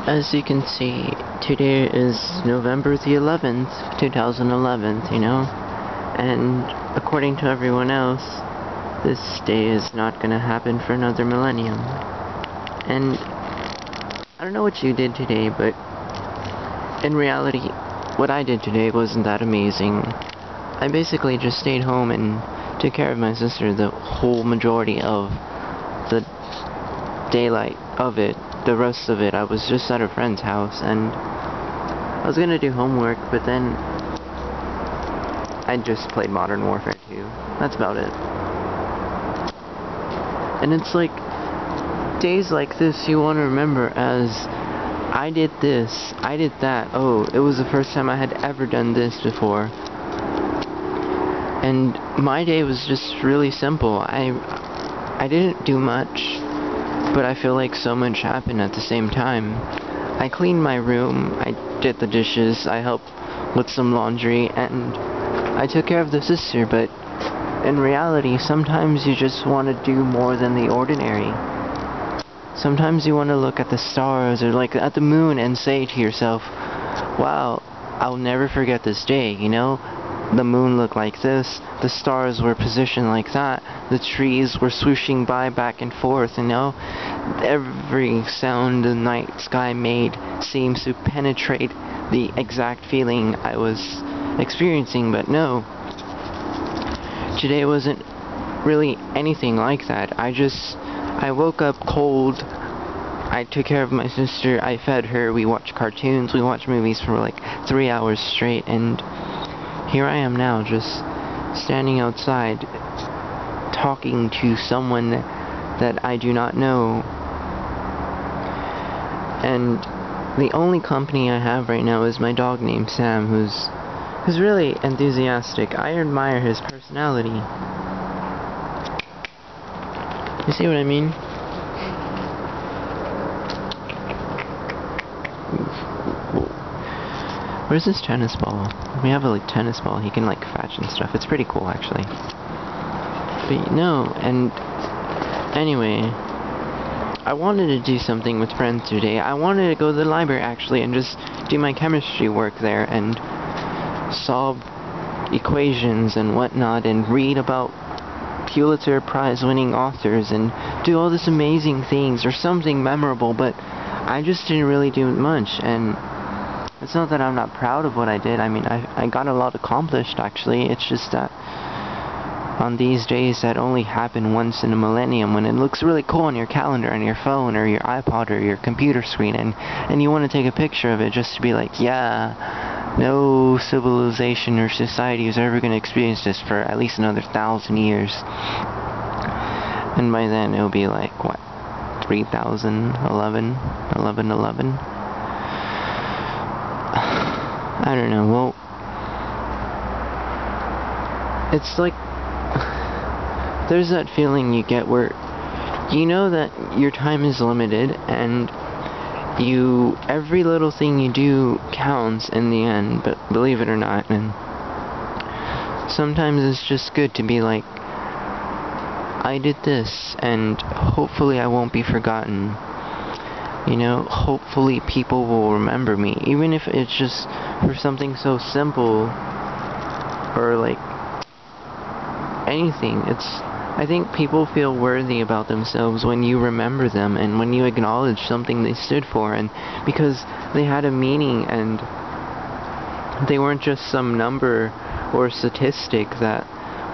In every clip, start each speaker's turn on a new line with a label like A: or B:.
A: As you can see, today is November the 11th, 2011, and according to everyone else, this day is not gonna happen for another millennium. And I don't know what you did today, but in reality, what I did today wasn't that amazing. I basically just stayed home and took care of my sister the whole majority of the daylight of it. The rest of it, I was just at a friend's house, and I was gonna do homework, but then I just played Modern Warfare 2. That's about it. And it's like, days like this you want to remember as, I did this, I did that, oh, it was the first time I had ever done this before. And my day was just really simple. I didn't do much, but I feel like so much happened at the same time. I cleaned my room, I did the dishes, I helped with some laundry, and I took care of the sister, but in reality, sometimes you just want to do more than the ordinary. Sometimes you want to look at the stars, or like at the moon, and say to yourself, wow, I'll never forget this day, The moon looked like this, the stars were positioned like that, the trees were swooshing by back and forth, Every sound the night sky made seems to penetrate the exact feeling I was experiencing, but no. Today wasn't really anything like that. I woke up cold, I took care of my sister, I fed her, we watched cartoons, we watched movies for like 3 hours straight, and here I am now, just standing outside, talking to someone that I do not know. And the only company I have right now is my dog named Sam, who's really enthusiastic. I admire his personality. You see what I mean? Where's this tennis ball? We have a tennis ball. He can fetch and stuff. It's pretty cool, actually. But no, and anyway, I wanted to do something with friends today. I wanted to go to the library, actually, and just do my chemistry work there and solve equations and whatnot, and read about Pulitzer Prize-winning authors and do all this amazing things or something memorable, but I just didn't really do much. And it's not that I'm not proud of what I did. I mean, I got a lot accomplished, actually. It's just that on these days that only happen once in a millennium, when it looks really cool on your calendar, on your phone, or your iPod, or your computer screen, and you want to take a picture of it just to be like, yeah, no civilization or society is ever going to experience this for at least another 1,000 years. And by then, it'll be like, what, 3,011? 1111? I don't know, well, it's like, there's that feeling you get where you know that your time is limited, and every little thing you do counts in the end, but believe it or not, and sometimes it's just good to be like, I did this, and hopefully I won't be forgotten. Hopefully people will remember me, even if it's just for something so simple, or anything. I think people feel worthy about themselves when you remember them, and when you acknowledge something they stood for, and because they had a meaning, and they weren't just some number or statistic that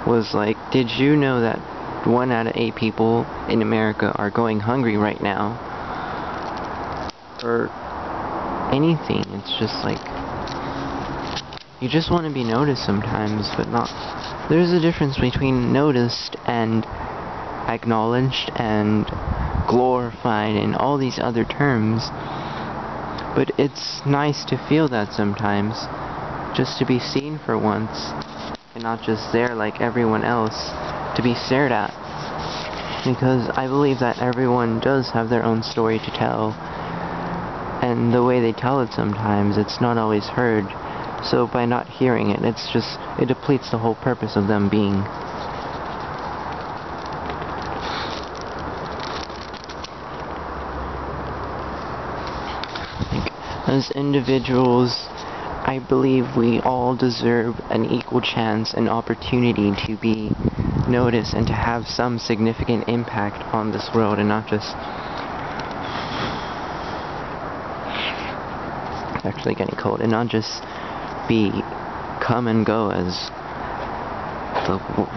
A: was like, did you know that 1 out of 8 people in America are going hungry right now? Or anything. It's just like, you just want to be noticed sometimes, but not. There's a difference between noticed and acknowledged and glorified and all these other terms. But it's nice to feel that sometimes, just to be seen for once, and not just there like everyone else, to be stared at. Because I believe that everyone does have their own story to tell, and the way they tell it sometimes, it's not always heard. So by not hearing it, it depletes the whole purpose of them being. As individuals, I believe we all deserve an equal chance and opportunity to be noticed and to have some significant impact on this world, and not just... It's actually getting cold, and not just come and go as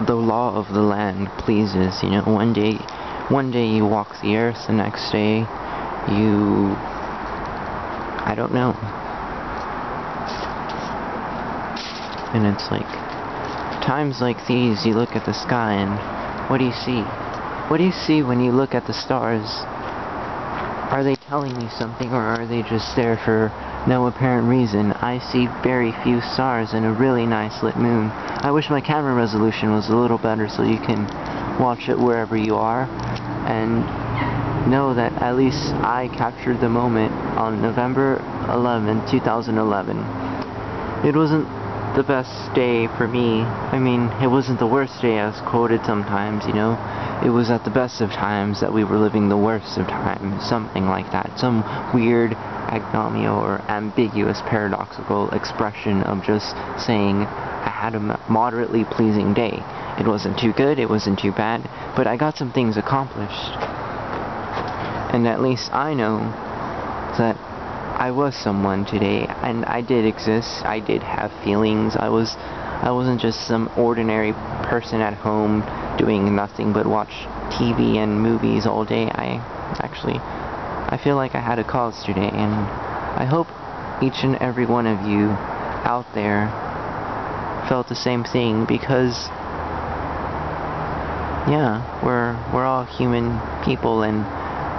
A: the law of the land pleases. You know, one day you walk the earth, the next day I don't know. And it's like, times like these, you look at the sky and what do you see? What do you see when you look at the stars? Are they telling you something, or are they just there for no apparent reason? I see very few stars and a really nice lit moon. I wish my camera resolution was a little better so you can watch it wherever you are, and know that at least I captured the moment on November 11, 2011. It wasn't the best day for me. I mean, it wasn't the worst day as quoted sometimes, you know. It was at the best of times that we were living the worst of times, something like that. Some weird agnomial or ambiguous paradoxical expression of just saying I had a moderately pleasing day. It wasn't too good, it wasn't too bad, but I got some things accomplished. And at least I know that I was someone today, and I did exist. I did have feelings. I wasn't just some ordinary person at home doing nothing but watch TV and movies all day. I feel like I had a cause today, and I hope each and every one of you out there felt the same thing, because yeah, we're all human people and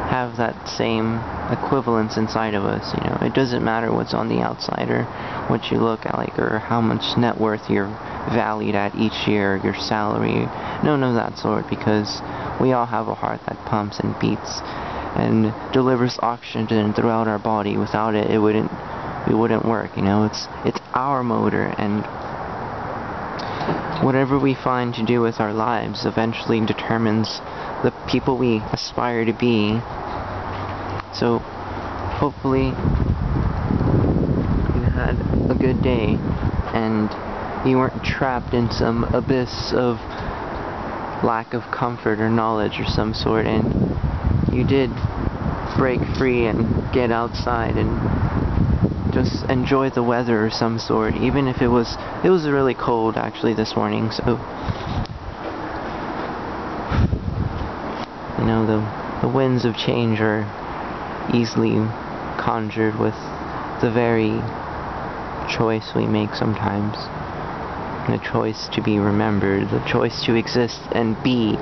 A: have that same equivalence inside of us, you know. It doesn't matter what's on the outside or what you look at, like, or how much net worth you're valued at each year, your salary, none of that sort, because we all have a heart that pumps and beats and delivers oxygen throughout our body. Without it, we wouldn't work, you know. It's our motor, and whatever we find to do with our lives eventually determines the people we aspire to be. So, hopefully, you had a good day, and you weren't trapped in some abyss of lack of comfort or knowledge or some sort, and you did break free and get outside and just enjoy the weather of some sort, even if it was really cold actually this morning. So, you know, the winds of change are easily conjured with the very choice we make sometimes. The choice to be remembered, the choice to exist and be.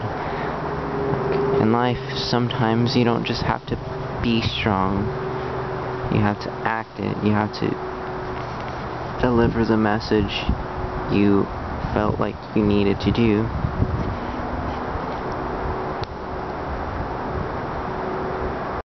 A: In life, sometimes you don't just have to be strong. You have to act it. You have to deliver the message you felt like you needed to do.